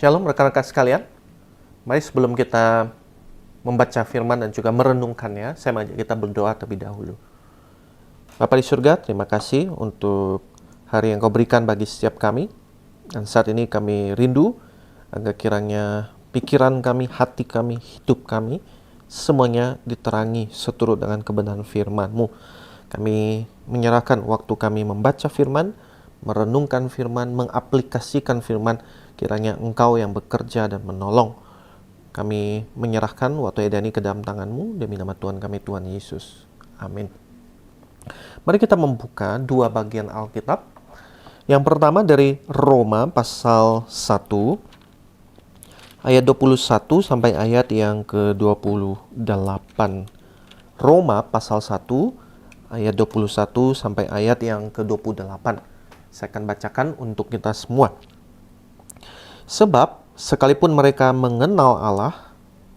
Shalom rekan-rekan sekalian. Mari sebelum kita membaca firman dan juga merenungkannya, saya mengajak kita berdoa terlebih dahulu. Bapa di surga, terima kasih untuk hari yang Kau berikan bagi setiap kami. Dan saat ini kami rindu agar kiranya pikiran kami, hati kami, hidup kami, semuanya diterangi seturut dengan kebenaran firman-Mu. Kami menyerahkan waktu kami membaca firman, merenungkan firman, mengaplikasikan firman, kiranya Engkau yang bekerja dan menolong. Kami menyerahkan waktu edani ke dalam tangan-Mu demi nama Tuhan kami, Tuhan Yesus. Amin. Mari kita membuka dua bagian Alkitab. Yang pertama dari Roma pasal 1 ayat 21 sampai ayat yang ke-28. Roma pasal 1 ayat 21 sampai ayat yang ke-28. Saya akan bacakan untuk kita semua. Sebab sekalipun mereka mengenal Allah,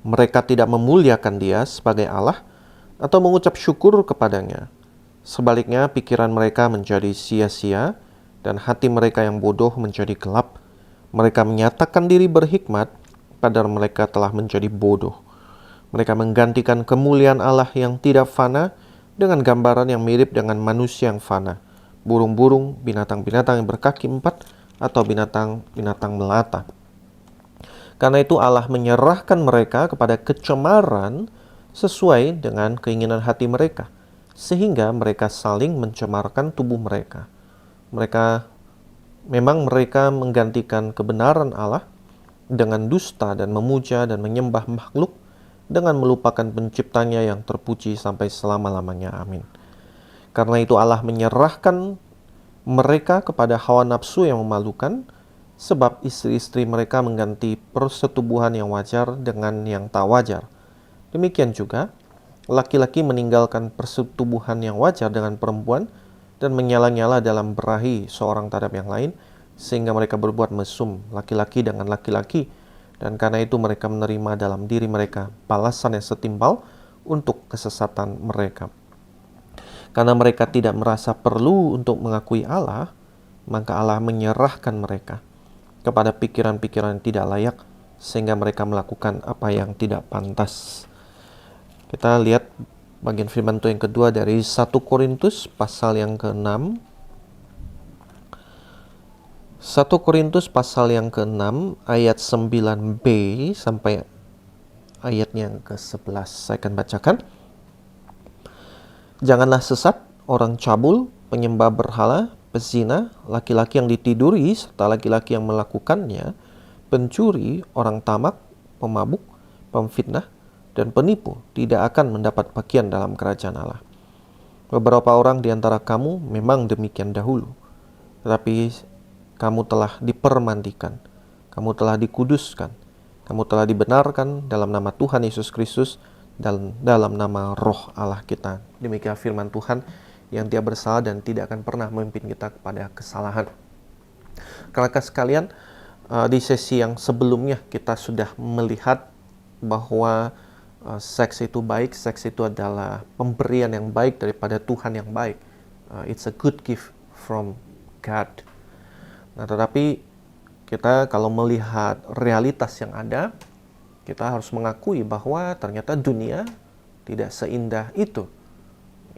mereka tidak memuliakan Dia sebagai Allah atau mengucap syukur kepadanya. Sebaliknya pikiran mereka menjadi sia-sia dan hati mereka yang bodoh menjadi gelap. Mereka menyatakan diri berhikmat, padahal mereka telah menjadi bodoh. Mereka menggantikan kemuliaan Allah yang tidak fana dengan gambaran yang mirip dengan manusia yang fana, burung-burung, binatang-binatang yang berkaki empat, atau binatang-binatang melata. Karena itu Allah menyerahkan mereka kepada kecemaran sesuai dengan keinginan hati mereka, sehingga mereka saling mencemarkan tubuh mereka. Mereka menggantikan kebenaran Allah dengan dusta dan memuja dan menyembah makhluk dengan melupakan penciptanya yang terpuji sampai selama-lamanya. Amin. Karena itu Allah menyerahkan mereka kepada hawa nafsu yang memalukan, sebab istri-istri mereka mengganti persetubuhan yang wajar dengan yang tak wajar. Demikian juga laki-laki meninggalkan persetubuhan yang wajar dengan perempuan dan menyala-nyala dalam berahi seorang terhadap yang lain, sehingga mereka berbuat mesum laki-laki dengan laki-laki, dan karena itu mereka menerima dalam diri mereka balasan yang setimpal untuk kesesatan mereka. Karena mereka tidak merasa perlu untuk mengakui Allah, maka Allah menyerahkan mereka kepada pikiran-pikiran yang tidak layak, sehingga mereka melakukan apa yang tidak pantas. Kita lihat bagian firman Tuhan yang kedua dari 1 Korintus pasal yang ke-6. 1 Korintus pasal yang ke-6 ayat 9b sampai ayat yang ke-11. Saya akan bacakan. Janganlah sesat orang cabul, penyembah berhala, pezina, laki-laki yang ditiduri serta laki-laki yang melakukannya, pencuri, orang tamak, pemabuk, pemfitnah, dan penipu tidak akan mendapat bagian dalam kerajaan Allah. Beberapa orang di antara kamu memang demikian dahulu, tetapi kamu telah dipermandikan, kamu telah dikuduskan, kamu telah dibenarkan dalam nama Tuhan Yesus Kristus dan dalam nama Roh Allah kita. Demikian firman Tuhan yang Dia bersalah dan tidak akan pernah memimpin kita kepada kesalahan. Rekan-rekan sekalian, di sesi yang sebelumnya kita sudah melihat bahwa seks itu baik, seks itu adalah pemberian yang baik daripada Tuhan yang baik. It's a good gift from God. Nah, tetapi kita kalau melihat realitas yang ada, kita harus mengakui bahwa ternyata dunia tidak seindah itu.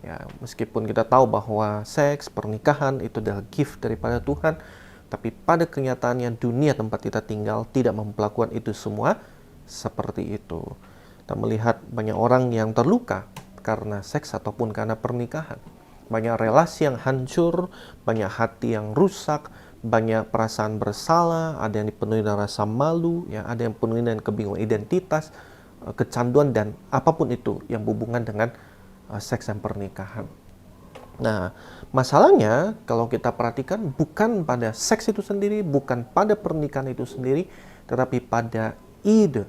Ya, meskipun kita tahu bahwa seks, pernikahan itu adalah gift daripada Tuhan, tapi pada kenyataannya dunia tempat kita tinggal tidak memperlakukan itu semua seperti itu. Kita melihat banyak orang yang terluka karena seks ataupun karena pernikahan. Banyak relasi yang hancur, banyak hati yang rusak, banyak perasaan bersalah, ada yang dipenuhi dengan rasa malu, ya, ada yang dipenuhi dengan kebingungan identitas, kecanduan, dan apapun itu yang berhubungan dengan seks dan pernikahan. Nah, masalahnya kalau kita perhatikan bukan pada seks itu sendiri, bukan pada pernikahan itu sendiri, tetapi pada ide,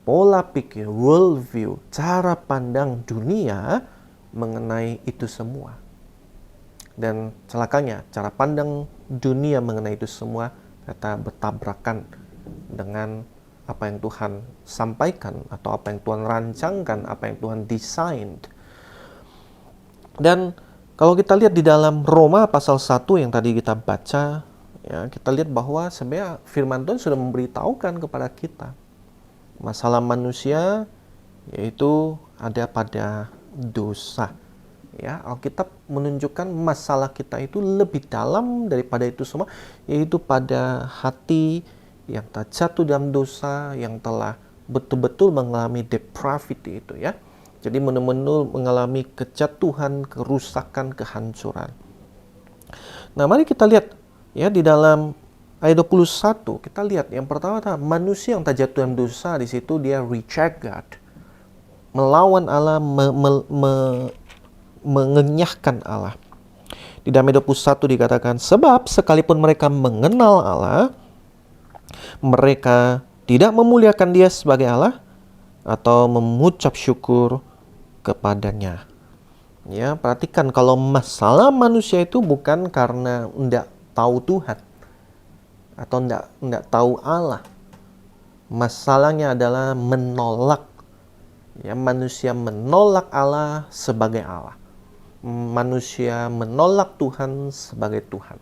pola pikir, worldview, cara pandang dunia mengenai itu semua. Dan celakanya, cara pandang dunia mengenai itu semua kata bertabrakan dengan apa yang Tuhan sampaikan, atau apa yang Tuhan rancangkan, apa yang Tuhan desain. Dan kalau kita lihat di dalam Roma pasal 1 yang tadi kita baca, Ya, kita lihat bahwa sebenarnya firman Tuhan sudah memberitahukan kepada kita masalah manusia yaitu ada pada dosa. Ya, Alkitab menunjukkan masalah kita itu lebih dalam daripada itu semua, yaitu pada hati yang tak jatuh dalam dosa, yang telah betul-betul mengalami depravity itu ya. Jadi benar-benar mengalami kejatuhan, kerusakan, kehancuran. Nah, mari kita lihat ya di dalam ayat 21, kita lihat yang pertama manusia yang tak jatuh dalam dosa, di situ dia reject God. Melawan Allah, mengenyahkan Allah. Di dalam ayat 21 dikatakan, sebab sekalipun mereka mengenal Allah, mereka tidak memuliakan Dia sebagai Allah atau mengucap syukur kepadanya. Ya, perhatikan kalau masalah manusia itu bukan karena tidak tahu Tuhan atau tidak tahu Allah. Masalahnya adalah menolak. Ya, manusia menolak Allah sebagai Allah. Manusia menolak Tuhan sebagai Tuhan.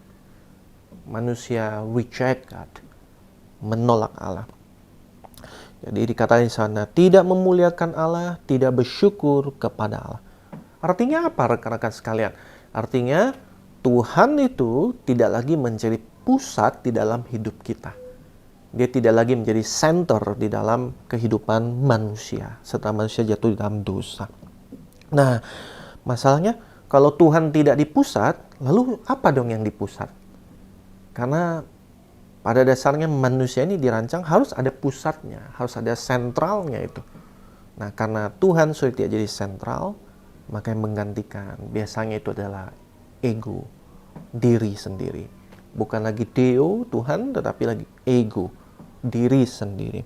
Manusia reject God, menolak Allah. Jadi dikatakan di sana, tidak memuliakan Allah, tidak bersyukur kepada Allah. Artinya apa rekan-rekan sekalian? Artinya Tuhan itu tidak lagi menjadi pusat di dalam hidup kita. Dia tidak lagi menjadi center di dalam kehidupan manusia setelah manusia jatuh di dalam dosa. Nah, masalahnya kalau Tuhan tidak di pusat, lalu apa dong yang di pusat? Karena pada dasarnya manusia ini dirancang harus ada pusatnya, harus ada sentralnya itu. Nah, karena Tuhan sudah tidak jadi sentral, maka yang menggantikan biasanya itu adalah ego, diri sendiri. Bukan lagi Deo, Tuhan, tetapi lagi ego, diri sendiri.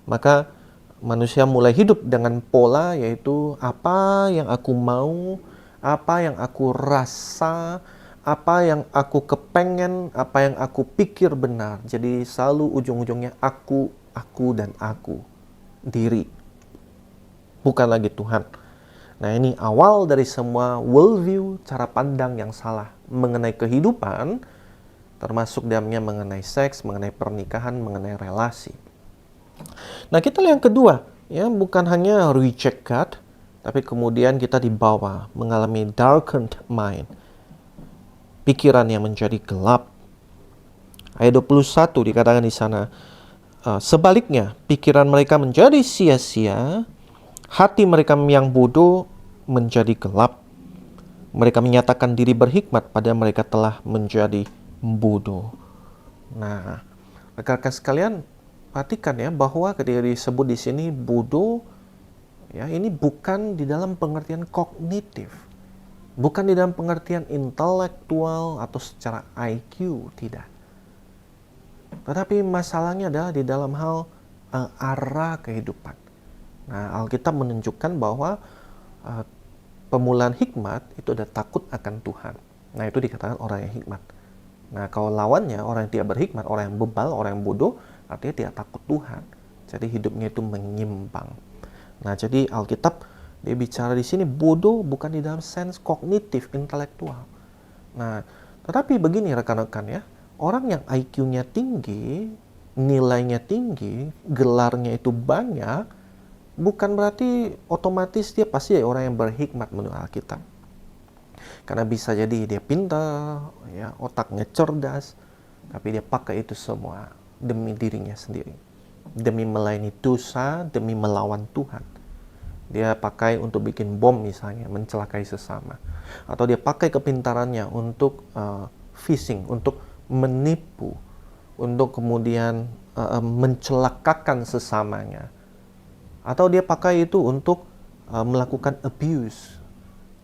Maka manusia mulai hidup dengan pola yaitu apa yang aku mau, apa yang aku rasa, apa yang aku kepengen, apa yang aku pikir benar. Jadi selalu ujung-ujungnya aku, dan aku, diri. Bukan lagi Tuhan. Nah, ini awal dari semua worldview, cara pandang yang salah mengenai kehidupan, termasuk dalamnya mengenai seks, mengenai pernikahan, mengenai relasi. Nah, kita lihat yang kedua, ya, bukan hanya reject God, tapi kemudian kita dibawa mengalami darkened mind. Pikiran yang menjadi gelap. Ayat 21 dikatakan di sana, sebaliknya, pikiran mereka menjadi sia-sia, hati mereka yang bodoh menjadi gelap. Mereka menyatakan diri berhikmat pada mereka telah menjadi bodoh. Nah, rekan-rekan sekalian, perhatikan ya bahwa ketika disebut di sini bodoh, ya ini bukan di dalam pengertian kognitif, bukan di dalam pengertian intelektual atau secara IQ, tidak. Tetapi masalahnya adalah di dalam hal arah kehidupan. Nah, Alkitab menunjukkan bahwa pemulaan hikmat itu ada takut akan Tuhan. Nah, itu dikatakan orang yang hikmat. Nah, kalau lawannya orang yang tidak berhikmat, orang yang bebal, orang yang bodoh, artinya tidak takut Tuhan. Jadi hidupnya itu menyimpang. Nah, jadi Alkitab dia bicara di sini bodoh bukan di dalam sense kognitif, intelektual. Nah, tetapi begini rekan-rekan ya, orang yang IQ-nya tinggi, nilainya tinggi, gelarnya itu banyak, bukan berarti otomatis dia pasti orang yang berhikmat menurut Alkitab. Karena bisa jadi dia pintar, ya, otaknya cerdas, tapi dia pakai itu semua demi dirinya sendiri. Demi melayani dosa, demi melawan Tuhan. Dia pakai untuk bikin bom misalnya, mencelakai sesama. Atau dia pakai kepintarannya untuk phishing, untuk menipu, untuk kemudian mencelakakan sesamanya. Atau dia pakai itu untuk melakukan abuse,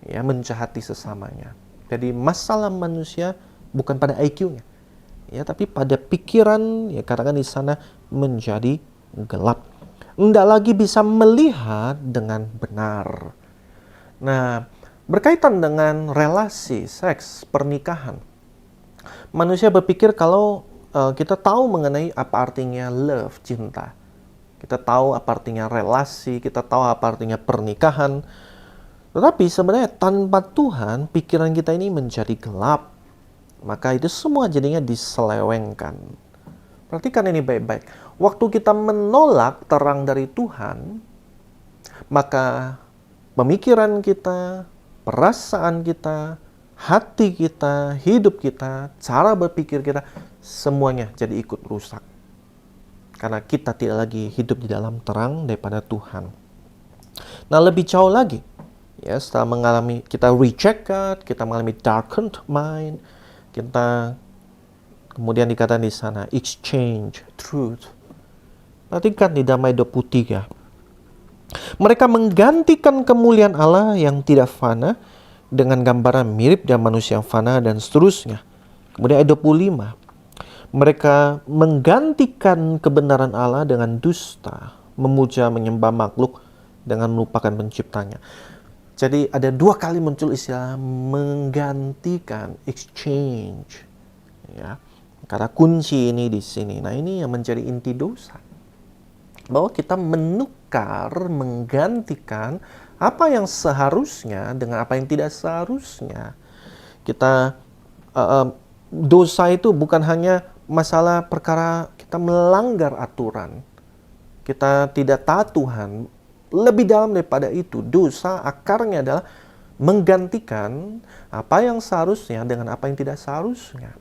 ya, menjahati sesamanya. Jadi masalah manusia bukan pada IQ-nya, ya, tapi pada pikiran, ya, katakan di sana menjadi gelap. Tidak lagi bisa melihat dengan benar. Nah, berkaitan dengan relasi, seks, pernikahan, manusia berpikir kalau kita tahu mengenai apa artinya love, cinta. Kita tahu apa artinya relasi, kita tahu apa artinya pernikahan. Tetapi sebenarnya tanpa Tuhan, pikiran kita ini menjadi gelap. maka itu semua jadinya diselewengkan. Perhatikan ini baik-baik. Waktu kita menolak terang dari Tuhan, maka pemikiran kita, perasaan kita, hati kita, hidup kita, cara berpikir kita, semuanya jadi ikut rusak. Karena kita tidak lagi hidup di dalam terang daripada Tuhan. Nah, lebih jauh lagi, ya, setelah kita reject God, kita mengalami darkened mind, kita kemudian dikatakan di sana exchange truth. Perhatikan di Damai 23. Mereka menggantikan kemuliaan Allah yang tidak fana dengan gambaran mirip dan manusia yang fana dan seterusnya. Kemudian ayat 25. Mereka menggantikan kebenaran Allah dengan dusta, memuja menyembah makhluk dengan melupakan penciptanya. Jadi ada dua kali muncul istilah menggantikan, exchange. Ya, kata kunci ini di sini. Nah, ini yang menjadi inti dosa. Bahwa kita menukar, menggantikan apa yang seharusnya dengan apa yang tidak seharusnya. Kita dosa itu bukan hanya masalah perkara kita melanggar aturan, kita tidak taat Tuhan. Lebih dalam daripada itu, dosa akarnya adalah menggantikan apa yang seharusnya dengan apa yang tidak seharusnya.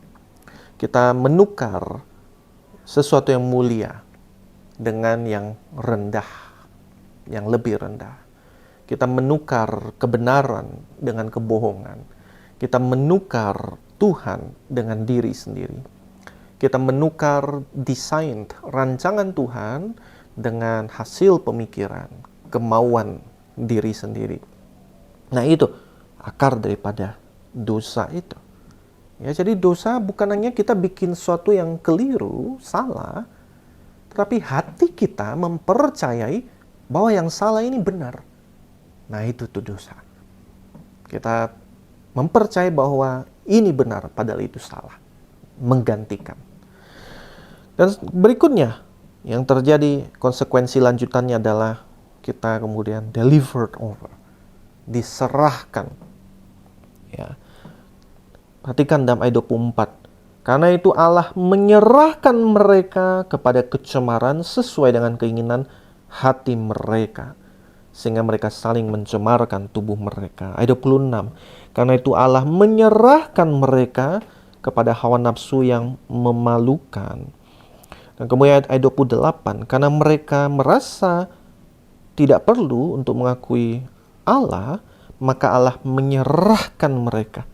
Kita menukar sesuatu yang mulia dengan yang rendah, yang lebih rendah. Kita menukar kebenaran dengan kebohongan. Kita menukar Tuhan dengan diri sendiri. Kita menukar desain, rancangan Tuhan dengan hasil pemikiran, kemauan diri sendiri. Nah, itu akar daripada dosa itu. Ya, jadi dosa bukan hanya kita bikin sesuatu yang keliru, salah, tetapi hati kita mempercayai bahwa yang salah ini benar. Nah, itu tuh dosa. Kita mempercayai bahwa ini benar, padahal itu salah. Menggantikan. Dan berikutnya, yang terjadi konsekuensi lanjutannya adalah kita kemudian delivered over. Diserahkan. Ya. Perhatikan dalam ayat 24. Karena itu Allah menyerahkan mereka kepada kecemaran sesuai dengan keinginan hati mereka. Sehingga mereka saling mencemarkan tubuh mereka. Ayat 26. Karena itu Allah menyerahkan mereka kepada hawa nafsu yang memalukan. Dan kemudian ayat 28. Karena mereka merasa tidak perlu untuk mengakui Allah, maka Allah menyerahkan mereka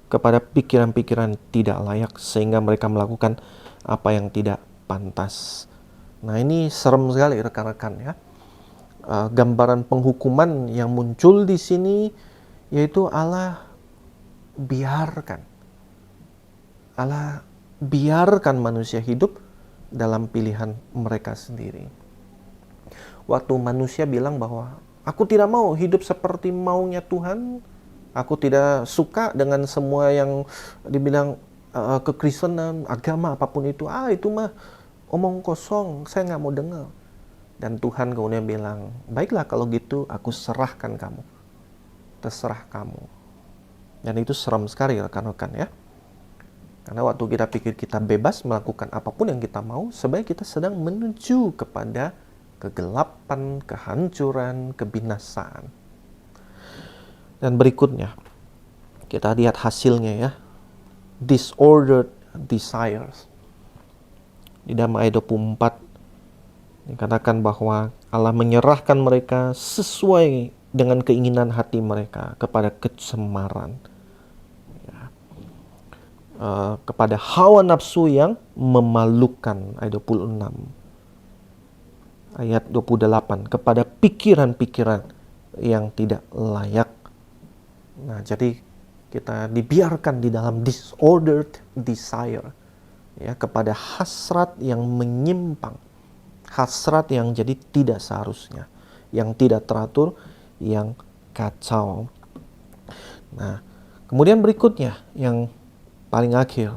kepada pikiran-pikiran tidak layak sehingga mereka melakukan apa yang tidak pantas. Nah, ini serem sekali rekan-rekan ya. Gambaran penghukuman yang muncul di sini yaitu Allah biarkan manusia hidup dalam pilihan mereka sendiri. Waktu manusia bilang bahwa aku tidak mau hidup seperti maunya Tuhan, aku tidak suka dengan semua yang dibilang kekristenan, agama apapun itu, itu mah omong kosong, saya nggak mau dengar. Dan Tuhan kemudian bilang, baiklah kalau gitu aku serahkan kamu, terserah kamu. Dan itu serem sekali rekan-rekan ya. Karena waktu kita pikir kita bebas melakukan apapun yang kita mau, sebenarnya kita sedang menuju kepada kegelapan, kehancuran, kebinasaan. Dan berikutnya, kita lihat hasilnya ya. Disordered desires. Di dalam ayat 24, dikatakan bahwa Allah menyerahkan mereka sesuai dengan keinginan hati mereka kepada kecemaran. Kepada hawa nafsu yang memalukan. Ayat 26. Ayat 28. Kepada pikiran-pikiran yang tidak layak. Nah, jadi kita dibiarkan di dalam disordered desire. Ya, kepada hasrat yang menyimpang. Hasrat yang jadi tidak seharusnya. Yang tidak teratur, yang kacau. Nah, kemudian berikutnya yang paling akhir,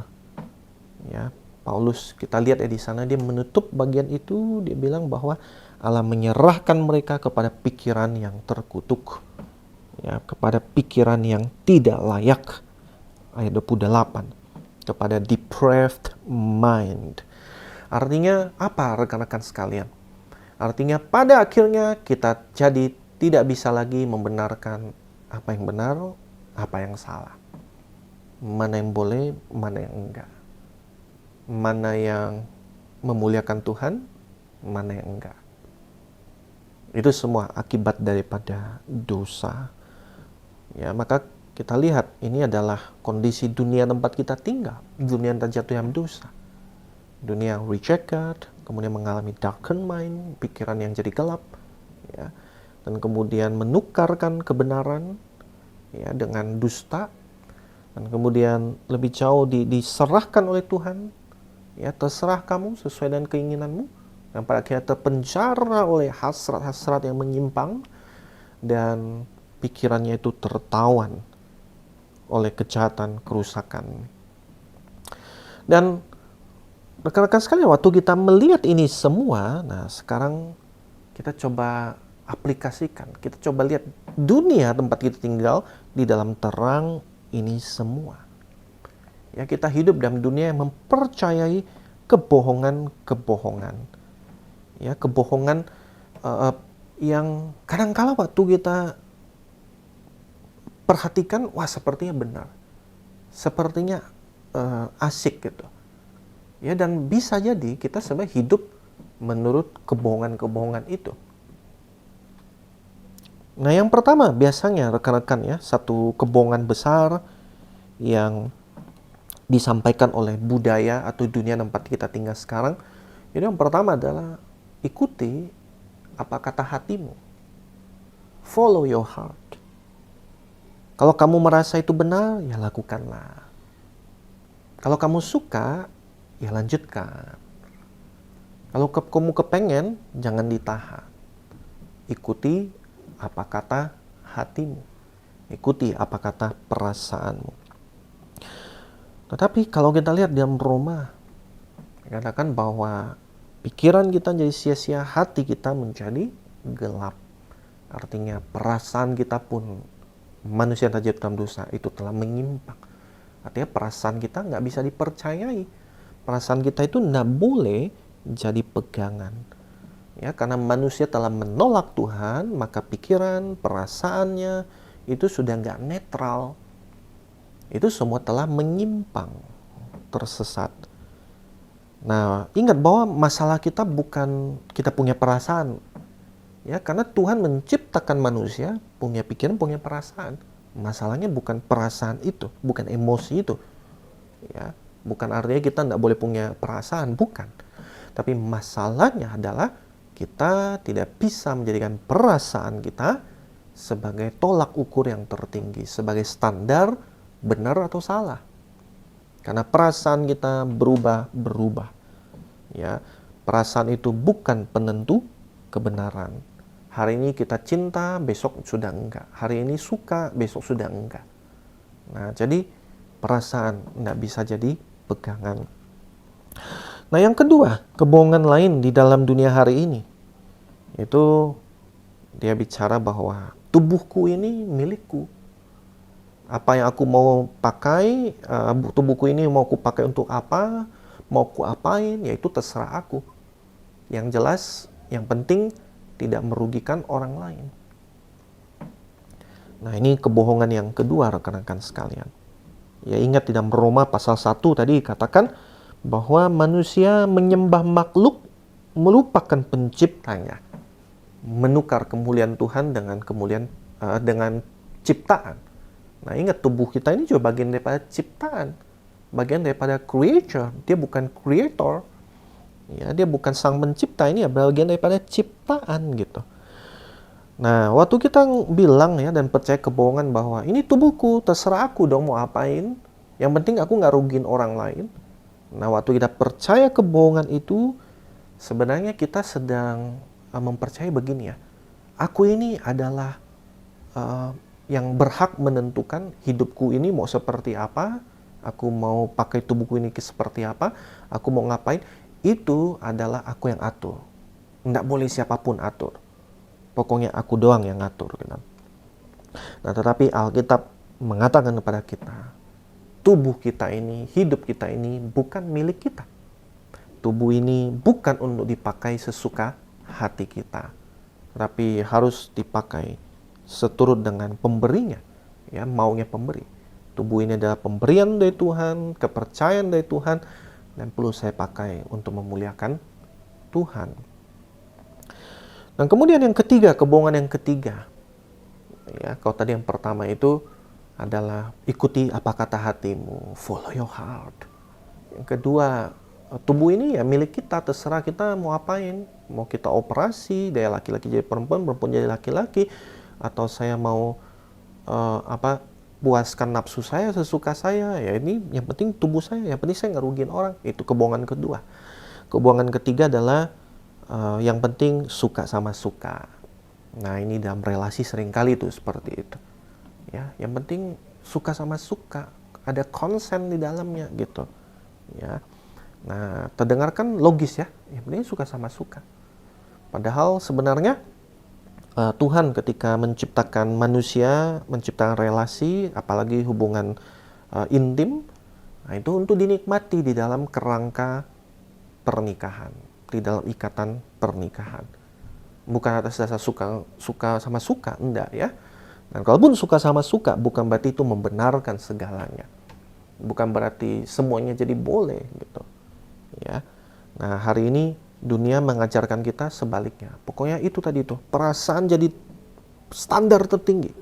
ya, Paulus kita lihat ya di sana dia menutup bagian itu, dia bilang bahwa Allah menyerahkan mereka kepada pikiran yang terkutuk, ya, kepada pikiran yang tidak layak. Ayat 28. kepada depraved mind. Artinya apa, rekan-rekan sekalian? Artinya pada akhirnya kita jadi tidak bisa lagi membenarkan apa yang benar, apa yang salah. Mana yang boleh, mana yang enggak. Mana yang memuliakan Tuhan, mana yang enggak. Itu semua akibat daripada dosa. Ya, maka kita lihat ini adalah kondisi dunia tempat kita tinggal, dunia yang terjatuh dalam dosa. Dunia yang rejected, kemudian mengalami darkened mind, pikiran yang jadi gelap, ya, dan kemudian menukarkan kebenaran, ya, dengan dusta, dan kemudian lebih jauh diserahkan oleh Tuhan, ya, terserah kamu sesuai dengan keinginanmu, dan pada akhirnya terpenjara oleh hasrat-hasrat yang menyimpang, dan pikirannya itu tertawan oleh kejahatan, kerusakan. Dan rekan-rekan sekalian, waktu kita melihat ini semua, nah sekarang kita coba aplikasikan, kita coba lihat dunia tempat kita tinggal di dalam terang ini semua. Ya, kita hidup dalam dunia yang mempercayai kebohongan-kebohongan. Ya, kebohongan yang kadang-kala waktu kita perhatikan, wah sepertinya benar, sepertinya asik gitu. Ya, dan bisa jadi kita sebenarnya hidup menurut kebohongan-kebohongan itu. Nah, yang pertama biasanya rekan-rekan ya, satu kebohongan besar yang disampaikan oleh budaya atau dunia tempat kita tinggal sekarang, itu yang pertama adalah ikuti apa kata hatimu. Follow your heart. Kalau kamu merasa itu benar, ya lakukanlah. Kalau kamu suka, ya lanjutkan. Kalau kamu kepengen, jangan ditahan. Ikuti apa kata hatimu. Ikuti apa kata perasaanmu. Tetapi kalau kita lihat dalam Roma, dikatakan bahwa pikiran kita jadi sia-sia, hati kita menjadi gelap. Artinya perasaan kita pun, manusia yang terjatuh dalam dosa itu telah menyimpang. Artinya perasaan kita nggak bisa dipercayai. Perasaan kita itu nggak boleh jadi pegangan. Ya, karena manusia telah menolak Tuhan, maka pikiran, perasaannya itu sudah nggak netral. Itu semua telah menyimpang, tersesat. Nah, ingat bahwa masalah kita bukan kita punya perasaan. Ya, karena Tuhan menciptakan manusia punya pikiran, punya perasaan. Masalahnya bukan perasaan itu, bukan emosi itu. Ya, bukan artinya kita tidak boleh punya perasaan, bukan. Tapi masalahnya adalah kita tidak bisa menjadikan perasaan kita sebagai tolak ukur yang tertinggi, sebagai standar benar atau salah. Karena perasaan kita berubah-berubah. Ya, perasaan itu bukan penentu kebenaran. Hari ini kita cinta, besok sudah enggak. Hari ini suka, besok sudah enggak. Nah, jadi perasaan tidak bisa jadi pegangan. Nah, yang kedua, kebohongan lain di dalam dunia hari ini, itu dia bicara bahwa tubuhku ini milikku. Apa yang aku mau pakai, tubuhku ini mau aku pakai untuk apa, mau aku apain, yaitu terserah aku. Yang jelas, yang penting tidak merugikan orang lain. Nah, ini kebohongan yang kedua rekan-rekan sekalian. Ya, ingat di dalam Roma pasal 1 tadi katakan bahwa manusia menyembah makhluk melupakan penciptanya. Menukar kemuliaan Tuhan dengan dengan ciptaan. Nah, ingat tubuh kita ini juga bagian daripada ciptaan. Bagian daripada creature, dia bukan creator. Ya, dia bukan sang pencipta, ini ya bagian daripada ciptaan gitu. Nah, waktu kita bilang ya dan percaya kebohongan bahwa ini tubuhku, terserah aku dong mau apain. Yang penting aku nggak rugiin orang lain. Nah, waktu kita percaya kebohongan itu, sebenarnya kita sedang mempercayai begini ya. Aku ini adalah yang berhak menentukan hidupku ini mau seperti apa. Aku mau pakai tubuhku ini seperti apa. Aku mau ngapain. Itu adalah aku yang atur. Nggak boleh siapapun atur. Pokoknya aku doang yang ngatur. Gitu. Nah, tetapi Alkitab mengatakan kepada kita, tubuh kita ini, hidup kita ini bukan milik kita. Tubuh ini bukan untuk dipakai sesuka hati kita, tapi harus dipakai seturut dengan pemberinya, ya, maunya pemberi. Tubuh ini adalah pemberian dari Tuhan, kepercayaan dari Tuhan, dan perlu saya pakai untuk memuliakan Tuhan. Dan kemudian yang ketiga, kebohongan yang ketiga, ya, kalau tadi yang pertama itu adalah ikuti apa kata hatimu, follow your heart. Yang kedua, tubuh ini ya milik kita, terserah kita mau apain. Mau kita operasi, dari laki-laki jadi perempuan, perempuan jadi laki-laki, atau saya mau puaskan nafsu saya sesuka saya, ya ini yang penting tubuh saya, yang penting saya ngerugiin orang. Itu kebohongan kedua. Kebohongan ketiga adalah yang penting suka sama suka. Nah, ini dalam relasi seringkali itu seperti itu. Ya, yang penting suka sama suka, ada konsen di dalamnya gitu. Ya. Nah, terdengarkan logis ya. Yang penting suka sama suka. Padahal sebenarnya Tuhan ketika menciptakan manusia, menciptakan relasi, apalagi hubungan intim, nah itu untuk dinikmati di dalam kerangka pernikahan, di dalam ikatan pernikahan. Bukan atas dasar suka sama suka, enggak ya. Dan kalaupun suka sama suka, bukan berarti itu membenarkan segalanya. Bukan berarti semuanya jadi boleh gitu. Ya. Nah, hari ini dunia mengajarkan kita sebaliknya. Pokoknya itu tadi tuh, perasaan jadi standar tertinggi.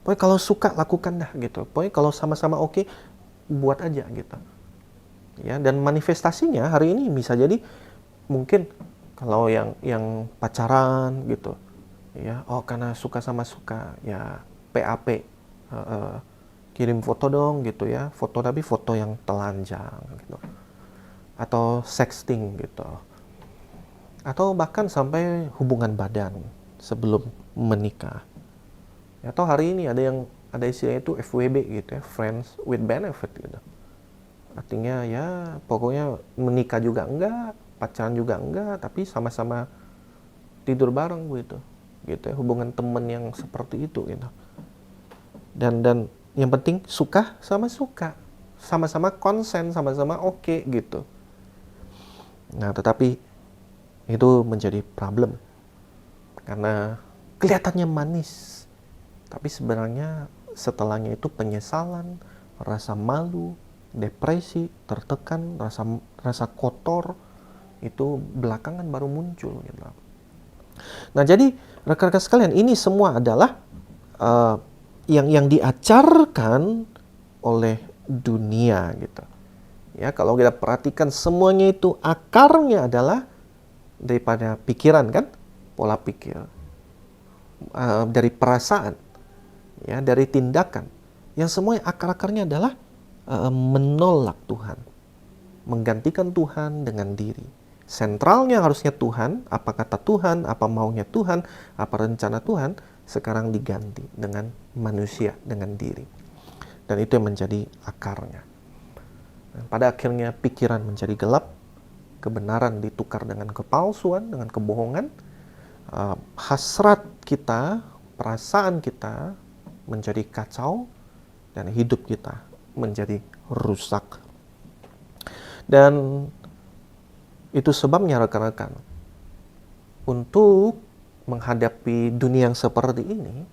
Pokoknya kalau suka lakukan dah gitu. Pokoknya kalau sama-sama oke, buat aja gitu. Ya, dan manifestasinya hari ini bisa jadi mungkin kalau yang pacaran gitu. Ya, oh karena suka sama suka, ya PAP, kirim foto dong gitu ya, foto tapi foto yang telanjang gitu, atau sexting gitu, atau bahkan sampai hubungan badan sebelum menikah. Atau hari ini ada istilah itu FWB gitu ya, friends with benefit gitu. Artinya ya pokoknya menikah juga enggak, pacaran juga enggak, tapi sama-sama tidur bareng gitu ya, hubungan teman yang seperti itu gitu. Dan yang penting suka sama suka, sama-sama konsen, sama-sama oke gitu. Nah, tetapi itu menjadi problem karena kelihatannya manis, tapi sebenarnya setelahnya itu penyesalan, rasa malu, depresi, tertekan, rasa kotor itu belakangan baru muncul gitu. Nah, jadi rekan-rekan sekalian, ini semua adalah yang diajarkan oleh dunia gitu. Ya, kalau kita perhatikan semuanya itu akarnya adalah daripada pikiran kan, pola pikir, dari perasaan, ya, dari tindakan. Yang semuanya akar-akarnya adalah menolak Tuhan, menggantikan Tuhan dengan diri. Sentralnya harusnya Tuhan, apa kata Tuhan, apa maunya Tuhan, apa rencana Tuhan, sekarang diganti dengan manusia, dengan diri. Dan itu yang menjadi akarnya. Dan pada akhirnya pikiran menjadi gelap, kebenaran ditukar dengan kepalsuan, dengan kebohongan, hasrat kita, perasaan kita menjadi kacau, dan hidup kita menjadi rusak. Dan itu sebabnya rekan-rekan, untuk menghadapi dunia yang seperti ini,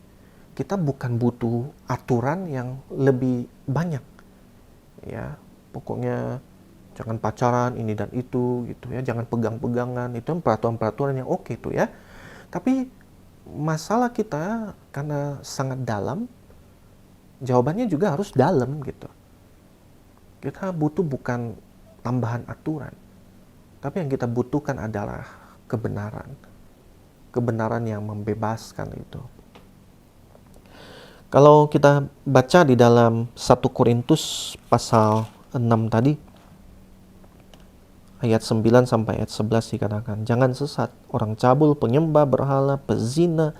kita bukan butuh aturan yang lebih banyak. Ya, pokoknya jangan pacaran ini dan itu gitu ya, jangan pegang-pegangan, itu peraturan-peraturan yang oke tuh ya. Tapi masalah kita karena sangat dalam, jawabannya juga harus dalam gitu. Kita butuh bukan tambahan aturan, tapi yang kita butuhkan adalah kebenaran. Kebenaran yang membebaskan itu. Kalau kita baca di dalam 1 Korintus pasal 6 tadi, ayat 9 sampai ayat 11 dikatakan, jangan sesat, orang cabul, penyembah berhala, pezina,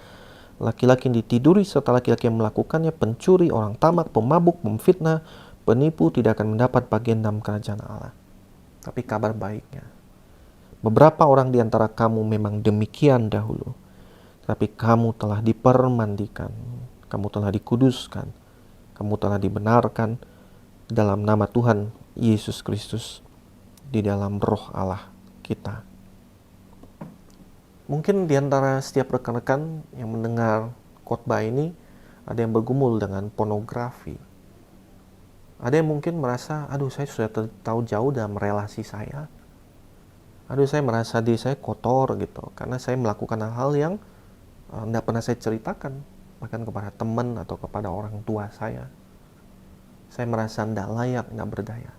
laki-laki yang ditiduri serta laki-laki yang melakukannya, pencuri, orang tamak, pemabuk, memfitnah, penipu tidak akan mendapat bagian dalam kerajaan Allah. Tapi kabar baiknya, beberapa orang di antara kamu memang demikian dahulu, tapi kamu telah dipermandikan, kamu telah dikuduskan, kamu telah dibenarkan dalam nama Tuhan Yesus Kristus, di dalam roh Allah kita. Mungkin di antara setiap rekan-rekan yang mendengar khotbah ini, ada yang bergumul dengan pornografi. Ada yang mungkin merasa, aduh saya sudah tahu jauh dalam relasi saya. Aduh saya merasa diri saya kotor gitu, karena saya melakukan hal-hal yang tidak pernah saya ceritakan, bahkan kepada teman atau kepada orang tua saya. Saya merasa tidak layak, tidak berdaya.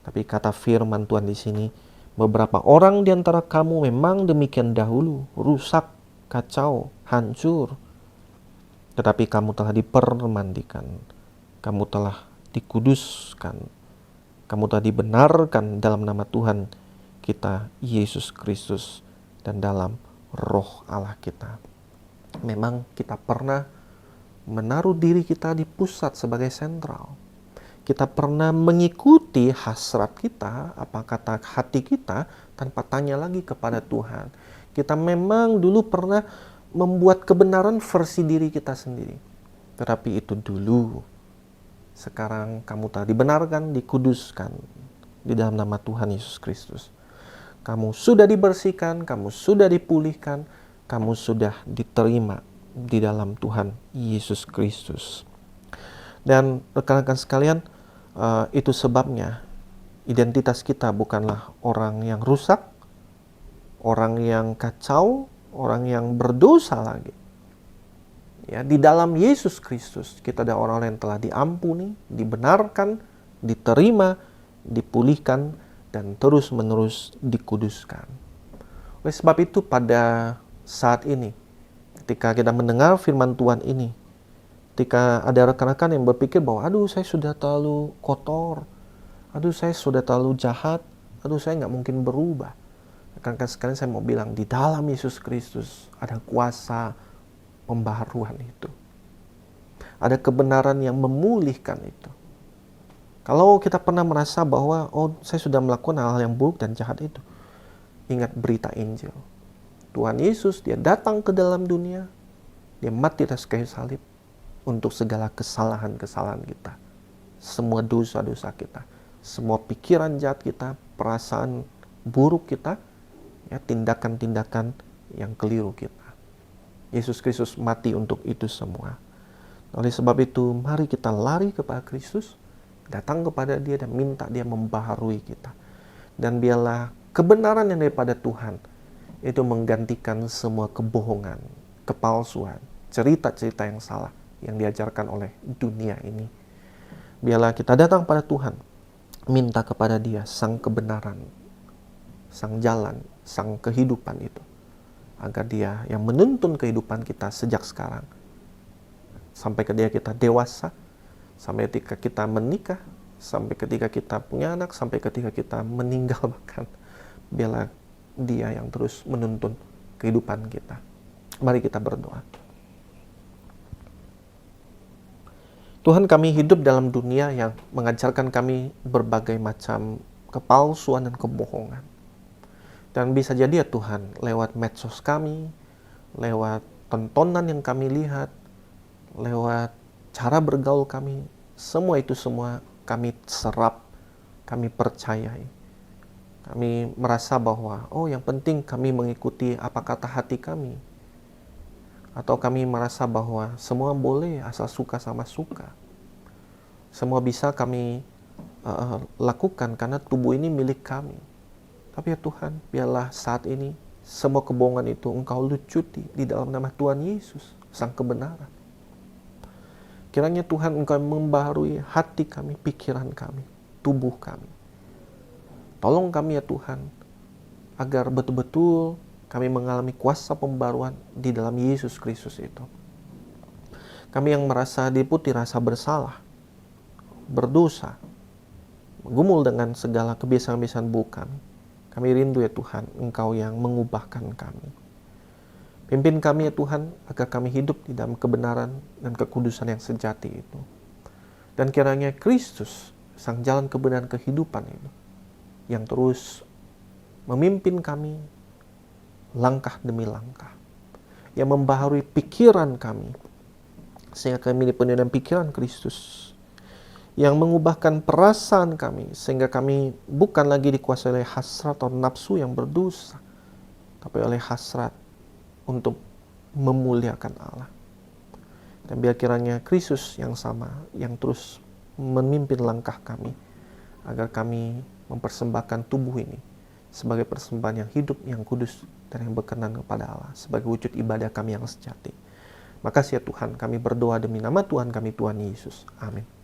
Tapi kata firman Tuhan di sini, beberapa orang di antara kamu memang demikian dahulu, rusak, kacau, hancur. Tetapi kamu telah dipermandikan, kamu telah dikuduskan, kamu telah dibenarkan dalam nama Tuhan kita Yesus Kristus dan dalam roh Allah kita. Memang kita pernah menaruh diri kita di pusat sebagai sentral. Kita pernah mengikuti hasrat kita, apa kata hati kita, tanpa tanya lagi kepada Tuhan. Kita memang dulu pernah membuat kebenaran versi diri kita sendiri. Tetapi itu dulu. Sekarang kamu telah dibenarkan, dikuduskan di dalam nama Tuhan Yesus Kristus. Kamu sudah dibersihkan, kamu sudah dipulihkan, kamu sudah diterima di dalam Tuhan Yesus Kristus. Dan rekan-rekan sekalian, itu sebabnya identitas kita bukanlah orang yang rusak, orang yang kacau, orang yang berdosa lagi. Ya, di dalam Yesus Kristus kita ada orang yang telah diampuni, dibenarkan, diterima, dipulihkan, dan terus-menerus dikuduskan. Oleh sebab itu pada saat ini, ketika kita mendengar firman Tuhan ini, ketika ada rekan-rekan yang berpikir bahwa aduh saya sudah terlalu kotor, aduh saya sudah terlalu jahat, aduh saya nggak mungkin berubah. Rekan-rekan sekalian, saya mau bilang, di dalam Yesus Kristus ada kuasa pembaharuan itu. Ada kebenaran yang memulihkan itu. Kalau kita pernah merasa bahwa saya sudah melakukan hal-hal yang buruk dan jahat itu, ingat berita Injil. Tuhan Yesus, dia datang ke dalam dunia, dia mati atas kayu salib untuk segala kesalahan-kesalahan kita. Semua dosa-dosa kita, semua pikiran jahat kita, perasaan buruk kita, ya, tindakan-tindakan yang keliru kita. Yesus Kristus mati untuk itu semua. Oleh sebab itu, mari kita lari kepada Kristus, datang kepada Dia dan minta Dia membaharui kita. Dan biarlah kebenaran yang daripada Tuhan itu menggantikan semua kebohongan, kepalsuan, cerita-cerita yang salah yang diajarkan oleh dunia ini. Biarlah kita datang pada Tuhan, minta kepada Dia sang kebenaran, sang jalan, sang kehidupan itu, agar Dia yang menuntun kehidupan kita sejak sekarang sampai ketika kita dewasa, sampai ketika kita menikah, sampai ketika kita punya anak, sampai ketika kita meninggal bahkan. Biarlah Dia yang terus menuntun kehidupan kita. Mari kita berdoa. Tuhan, kami hidup dalam dunia yang mengajarkan kami berbagai macam kepalsuan dan kebohongan. Dan bisa jadi ya Tuhan, lewat medsos kami, lewat tontonan yang kami lihat, lewat cara bergaul kami, semua itu kami serap, kami percayai. Kami merasa bahwa, yang penting kami mengikuti apa kata hati kami. Atau kami merasa bahwa semua boleh asal suka sama suka. Semua bisa kami lakukan karena tubuh ini milik kami. Tapi ya Tuhan, biarlah saat ini semua kebohongan itu Engkau lucuti di dalam nama Tuhan Yesus, sang kebenaran. Kiranya Tuhan Engkau membaharui hati kami, pikiran kami, tubuh kami. Tolong kami ya Tuhan, agar betul-betul kami mengalami kuasa pembaruan di dalam Yesus Kristus itu. Kami yang merasa diliputi rasa bersalah, berdosa, gumul dengan segala kebiasaan-kebiasaan buruk kami rindu ya Tuhan, Engkau yang mengubahkan kami. Pimpin kami ya Tuhan, agar kami hidup di dalam kebenaran dan kekudusan yang sejati itu. Dan kiranya Kristus, sang jalan kebenaran kehidupan itu, yang terus memimpin kami langkah demi langkah, yang membaharui pikiran kami, sehingga kami dipenuhi dengan pikiran Kristus, yang mengubahkan perasaan kami, sehingga kami bukan lagi dikuasai oleh hasrat atau nafsu yang berdosa, tapi oleh hasrat untuk memuliakan Allah. Dan biar kiranya Kristus yang sama, yang terus memimpin langkah kami, agar kami mempersembahkan tubuh ini sebagai persembahan yang hidup, yang kudus, dan yang berkenan kepada Allah, sebagai wujud ibadah kami yang sejati. Makasih ya Tuhan, kami berdoa demi nama Tuhan kami, Tuhan Yesus. Amin.